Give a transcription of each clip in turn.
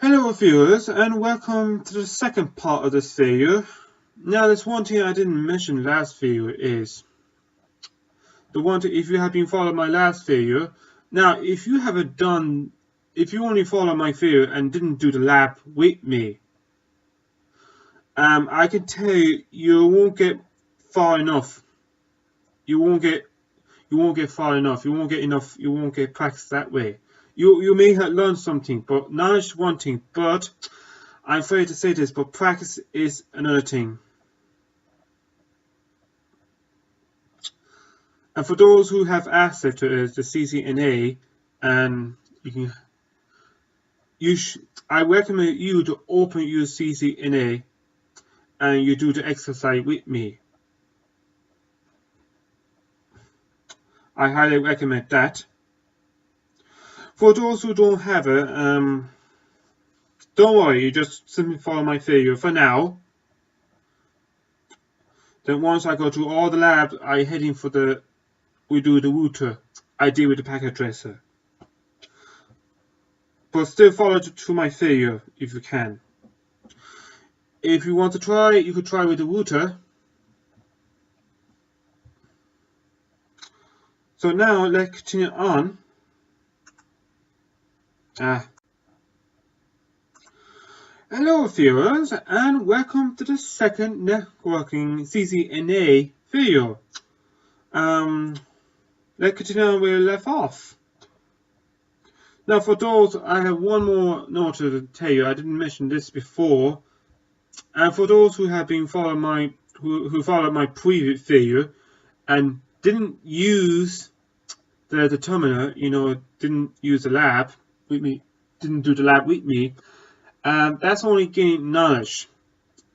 Hello viewers, and welcome to the second part of this video. Now there's one thing I didn't mention last video is the one thing, if you have been following my last video. Now if you only follow my video and didn't do the lab with me, I can tell you won't get far enough. You won't get far enough. You won't get practice that way. You may have learned something, but knowledge is one thing, but I'm afraid to say this, but practice is another thing. And for those who have access to the CCNA, and I recommend you to open your CCNA and you do the exercise with me. I highly recommend that. For those who don't have it, don't worry, you just simply follow my video for now. Then once I go through all the labs, we do the router. I deal with the packet tracer. But still follow through my video if you can. If you want to try, you could try with the router. So now let's continue on. Hello viewers, and welcome to the second networking CCNA video. Let's continue on where we left off. Now for those, I have one more note to tell you. I didn't mention this before. And for those who have been following who followed my previous video and didn't use the terminal, didn't use the lab with me, didn't do the lab with me, that's only gaining knowledge.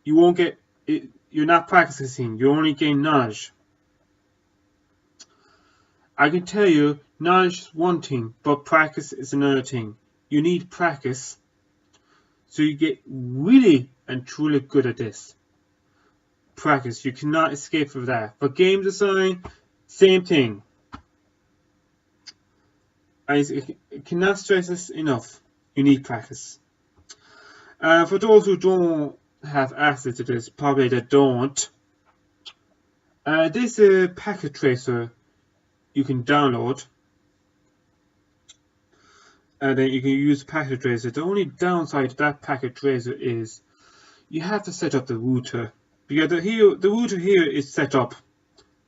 You won't get it. You're not practicing. You only gain knowledge. I can tell you, knowledge is one thing, but practice is another thing. You need practice so you get really and truly good at this. Practice. You cannot escape from that. For game design, same thing. I cannot stress this enough. You need practice. For those who don't have access to this, probably they don't. This is a packet tracer you can download, and then you can use packet tracer. The only downside to that packet tracer is you have to set up the router, because the router here is set up.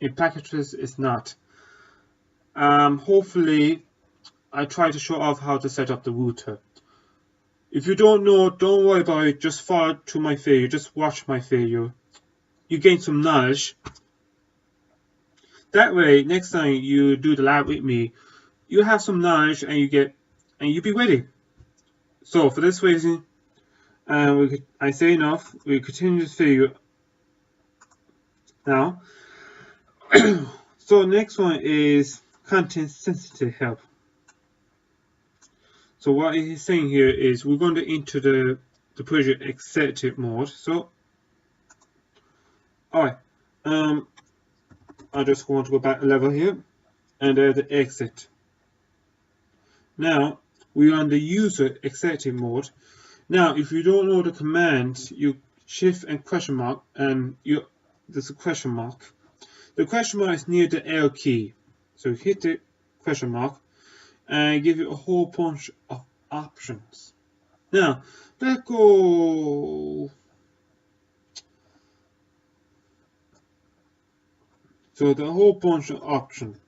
In packet tracer, it's not. Hopefully, I try to show off how to set up the router. If you don't know, don't worry about it. Just follow to my video. Just watch my video. You gain some knowledge. That way, next time you do the lab with me, you have some knowledge and you be ready. So for this reason, I say enough. We continue this video now. So next one is content sensitive help. So what he's saying here is we're going to enter the project executive mode. So, alright, I just want to go back a level here, and there's the exit. Now we're on the user executive mode. Now, if you don't know the commands, you shift and question mark, and there's a question mark. The question mark is near the L key, so hit the question mark. And give you a whole bunch of options. Now, let's go. So the whole bunch of options.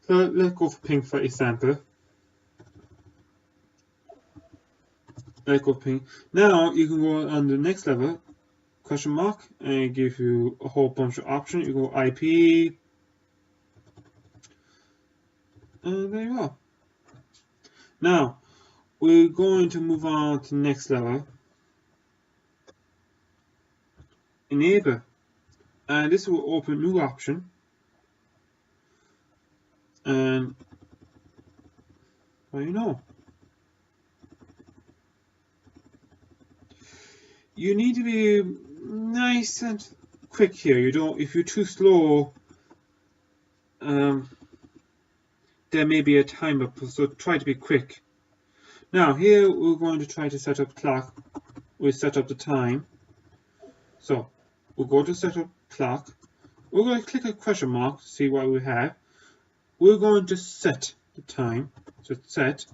So let's go for ping, for example. Let's go ping. Now you can go on the next level, question mark, and give you a whole bunch of options. You go IP. And there you go. Now, we're going to move on to the next level. Enable. And this will open new option. And, well, you need to be nice and quick here. If you're too slow, there may be a timer, so try to be quick. Now here we're going to try to set up clock. We set up the time. So we'll go to set up clock. We're going to click a question mark to see what we have. We're going to set the time. So set.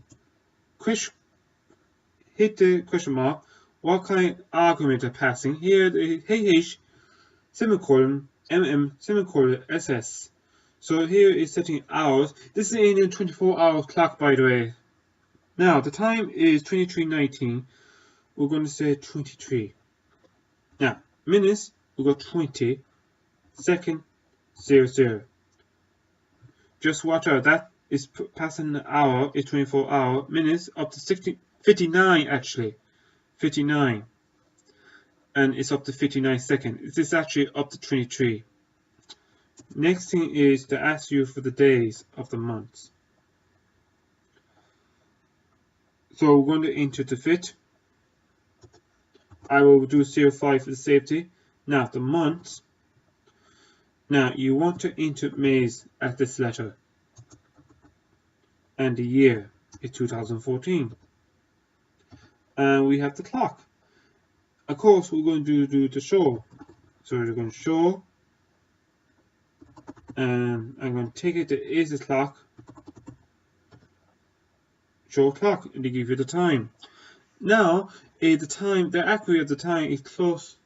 Hit the question mark. What kind of argument are passing? Here the HH semicolon MM semicolon SS. So here is setting hours. This is in a 24-hour clock, by the way. Now the time is 23:19. We're going to say 23. Now minutes, we got 20. Second, 00. Just watch out. That is passing an hour. Is 24 hour. Minutes up to 59 actually. 59. And it's up to 59 seconds. It is actually up to 23. Next thing is to ask you for the days of the months. So we're going to enter the fit. I will do 05 for the safety. Now the months. Now you want to enter May's at this letter. And the year is 2014. And we have the clock. Of course we're going to do the show. So we're going to show. And I'm going to take it to is the clock. Show clock, and they give you the time. Now the time, the accuracy of the time is close.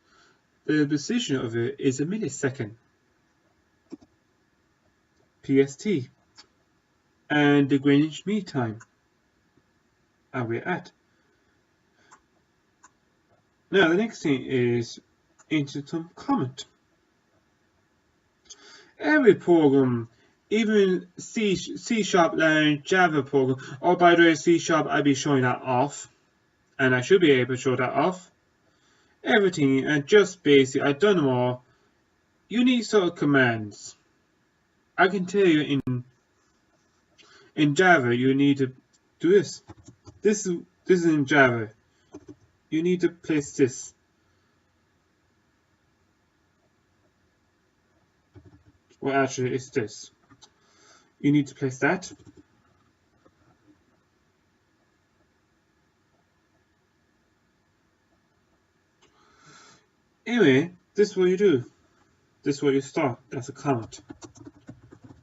The precision of it is a millisecond. PST. And the Greenwich Mean Time. And we're at. Now the next thing is into some comment. Every program, even C# language, Java program, oh by the way C# I'll be showing that off. And I should be able to show that off. Everything and just basic, I've done them all. You need sort of commands. I can tell you in Java you need to do this. This is in Java. You need to place this. Well, actually, it's this. You need to place that. Anyway, this is what you do. This is what you start. That's a comment.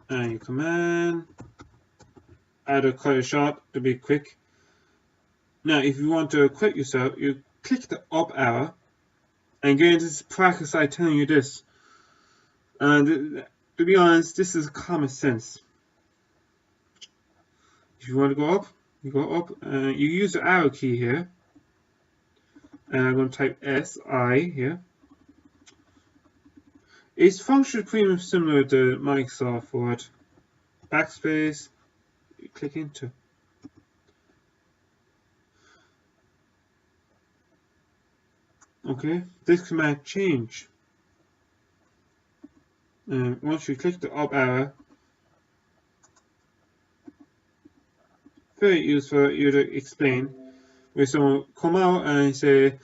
And you command. Add a cut it short to be quick. Now, if you want to quit yourself, you click the up arrow. And again, this is practice. I'm telling you this. And to be honest, this is common sense. If you want to go up, you go up. You use the arrow key here. And I'm going to type SI here. It's functionally pretty much similar to Microsoft Word. Backspace. You click into. Okay, this command change. Once you click the up arrow, very useful you to explain. Where someone come out and say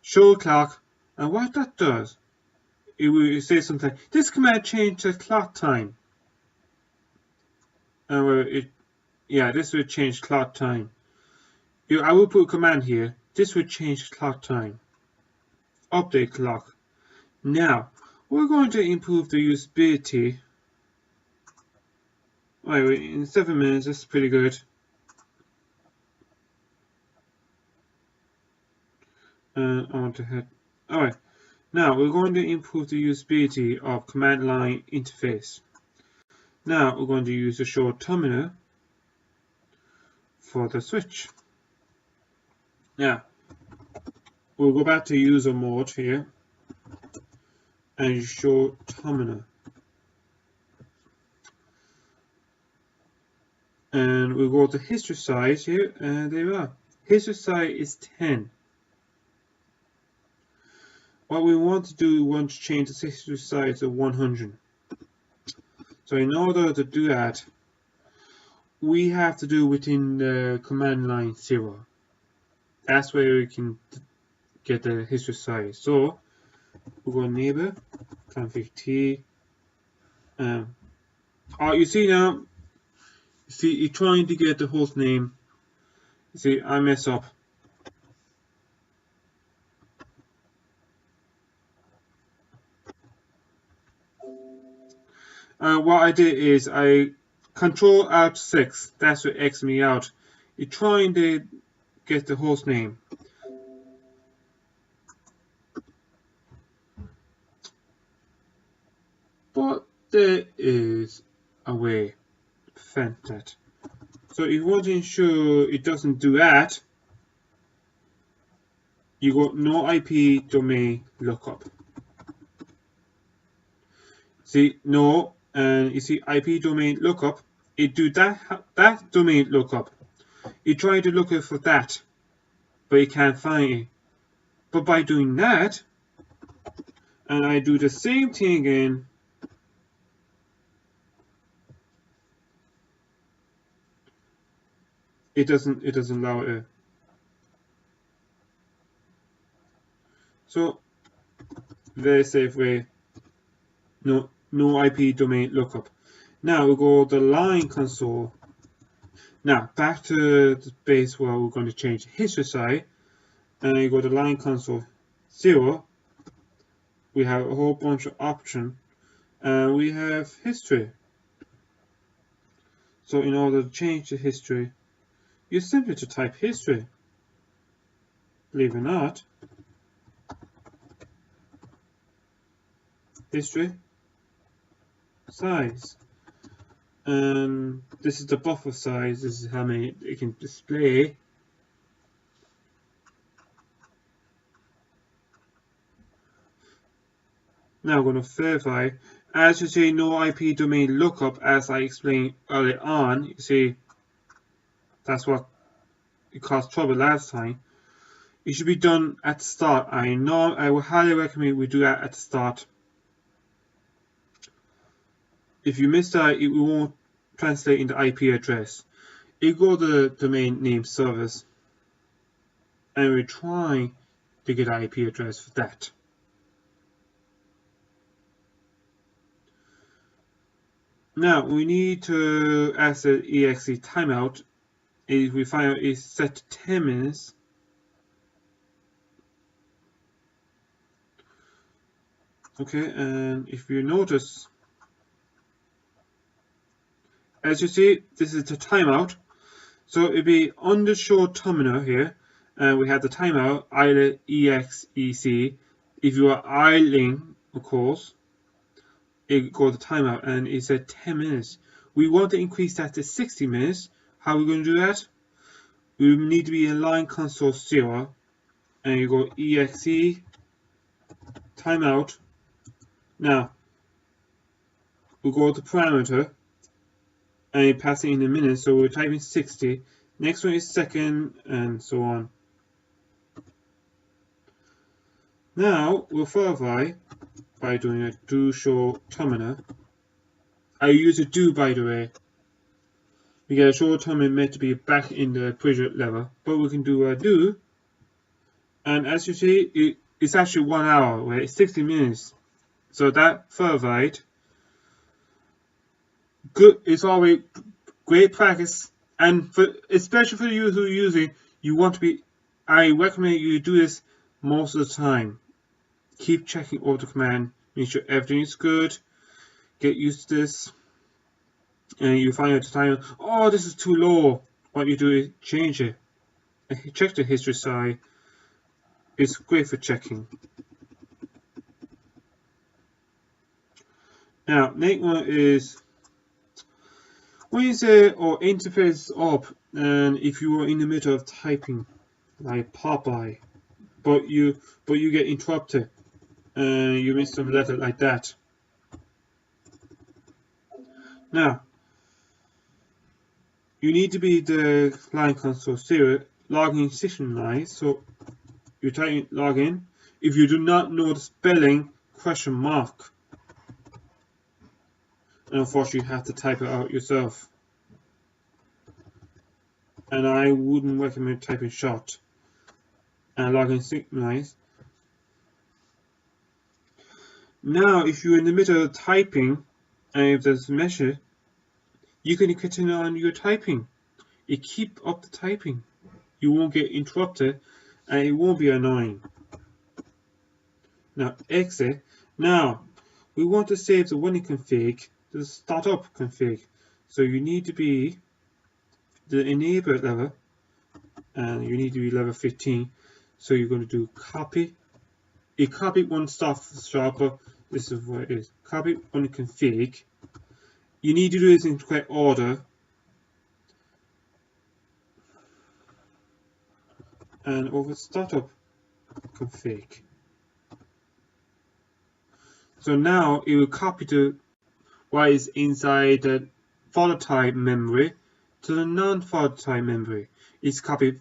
show clock, and what that does, it will say something like, this command change the clock time. And this will change clock time. I will put a command here. This will change clock time. Update clock. Now we're going to improve the usability. Anyway, in 7 minutes, that's pretty good. I want to head. Alright, now we're going to improve the usability of command line interface. Now we're going to use the show terminal for the switch. Now we'll go back to user mode here and show terminal. And we'll go to history size here, and there we are. History size is 10. What we want to do, we want to change the history size to 100. So in order to do that, we have to do within the command line 0. That's where we can get the history size. So we'll go neighbor, config t. You see now, you're trying to get the host name See, I mess up. What I did is I Control Alt 6. That's what X me out. You're trying to get the host name. But there is a way to prevent that. So if you want to ensure it doesn't do that, you go no IP domain lookup. See, no, and you see IP domain lookup, it do that domain lookup. You try to look for that, but you can't find it. But by doing that, and I do the same thing again, it doesn't allow it. So very safe way. No IP domain lookup. Now we'll go to the line console. Now back to the base where we're going to change the history side, and you go to line console 0. We have a whole bunch of options, and we have history. So in order to change the history, you simply to type history. Believe it or not, history size, and this is the buffer size. This is how many it can display. Now I'm going to verify. As you see, no IP domain lookup, as I explained earlier on. You see, that's what it caused trouble last time. It should be done at the start. I would highly recommend we do that at the start. If you miss that, it won't translate into IP address. You go to the domain name service, and we try to get an IP address for that. Now we need to ask the exe timeout. If we find out it's set to 10 minutes. Okay, and if you notice, as you see, this is the timeout. So it'll be under show terminal here, and we have the timeout idle exec. If you are idling, of course, it go to timeout, and it's at 10 minutes. We want to increase that to 60 minutes. How are we going to do that? We need to be in line console 0, and you go exe timeout. Now we go to parameter, and you pass it in a minute, so we're typing 60. Next one is second, and so on. Now we'll verify by doing a do show terminal. I use a do, by the way. We get a show terminal meant to be back in the previous level, but we can do a do, and as you see, it's actually 1 hour, where it's 60 minutes. So that verified. Good. It's always great practice, and especially for you who are using, you want to be. I recommend you do this most of the time. Keep checking over the command, make sure everything is good. Get used to this, and you find out the time. Oh, this is too low. What you do is change it. Check the history side. It's great for checking. Now, next one is when you say or interface up, and if you are in the middle of typing, like Popeye, but you get interrupted, and you miss some letter like that. Now, you need to be the line console 0 login session line. So you type in login. If you do not know the spelling, question mark. And unfortunately, you have to type it out yourself. And I wouldn't recommend typing short. And login synchronize. Now, if you're in the middle of typing, and if there's a message, you can continue on your typing. You keep up the typing. you won't get interrupted and it won't be annoying. Now exit. Now we want to save the running config to the startup config. So you need to be the enable level and you need to be level 15. So you're going to do copy. You copy one stuff sharper. This is what it is. Copy running config. You need to do this in correct order. And over startup config. So now it will copy to what is inside the folder type memory to the non-folder type memory. It's copied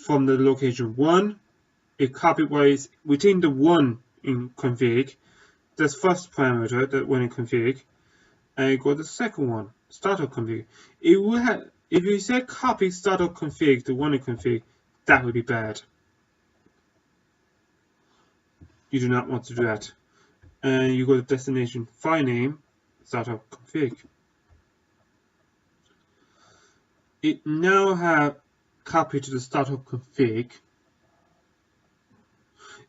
from the location 1. It copied what is within the 1 in config. That's first parameter that when in config. And you go to the second one, startup config. It will have, if you say copy startup config to 1 in config, that would be bad. You do not want to do that. And you go to destination file name, startup config. It now have copy to the startup config.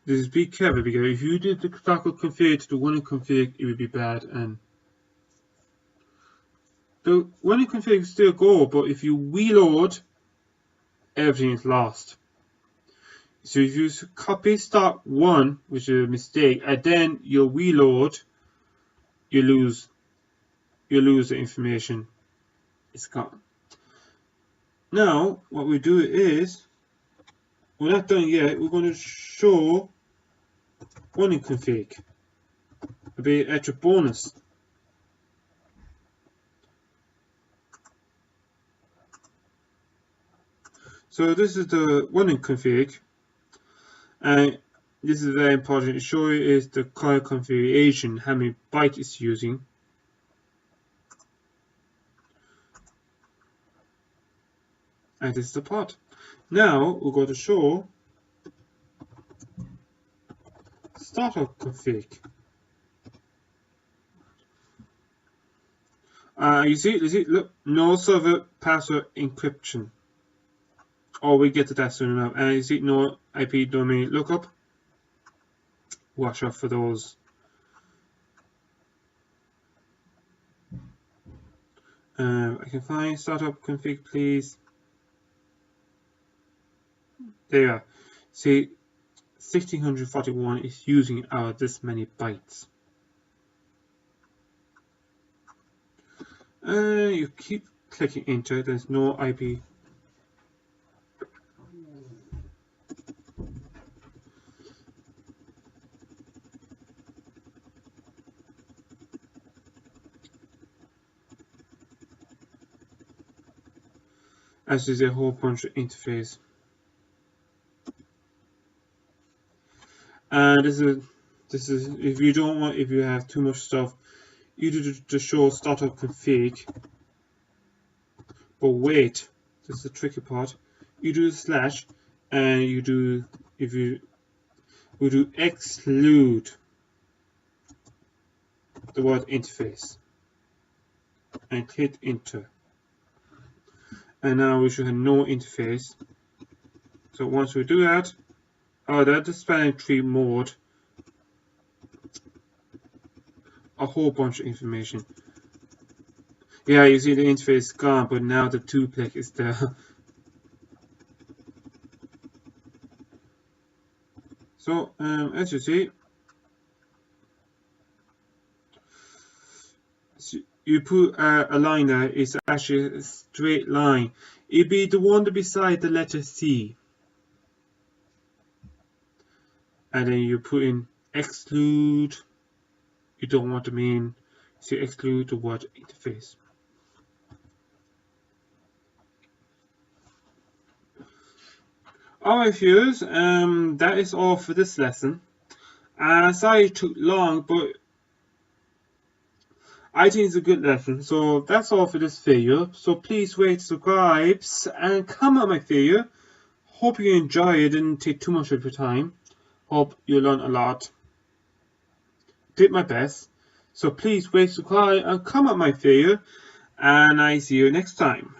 Just be careful because if you did the startup config to the running config, it would be bad. And the running config still go, but if you reload, everything is lost. So if you copy start 1, which is a mistake, and then you reload, you lose the information. It's gone. Now what we do is, we're not done yet. We're going to show running config. A bit extra bonus. So this is the running config. And this is very important to show you is the current configuration, how many bytes it's using. And this is the part. Now we're going to show startup config. You see, look, no server password encryption. Or we get to that soon enough. And you see, no IP domain lookup. Watch out for those. I can find startup config, please. There you are. See, 1641 is using this many bytes. You keep clicking enter. There's no IP. As is a whole bunch of interface. And this is if you don't want, if you have too much stuff, you do the show startup config. But wait, this is the tricky part. You do the / and you do, we do exclude the word interface and hit enter. And now we should have no interface. So once we do that, that spanning tree mode, a whole bunch of information. Yeah, you see the interface is gone, but now the duplex is there. So as you see, you put a line there. It's actually a straight line. It'd be the one beside the letter C. And then you put in exclude. You don't want to mean, so you exclude the word interface. Alright viewers, that is all for this lesson. Sorry it took long, but I think it's a good lesson. So that's all for this video. So please rate, subscribe, and comment on my video. Hope you enjoy it. Didn't take too much of your time. Hope you learned a lot. Did my best. So please rate, subscribe, and comment on my video. And I see you next time.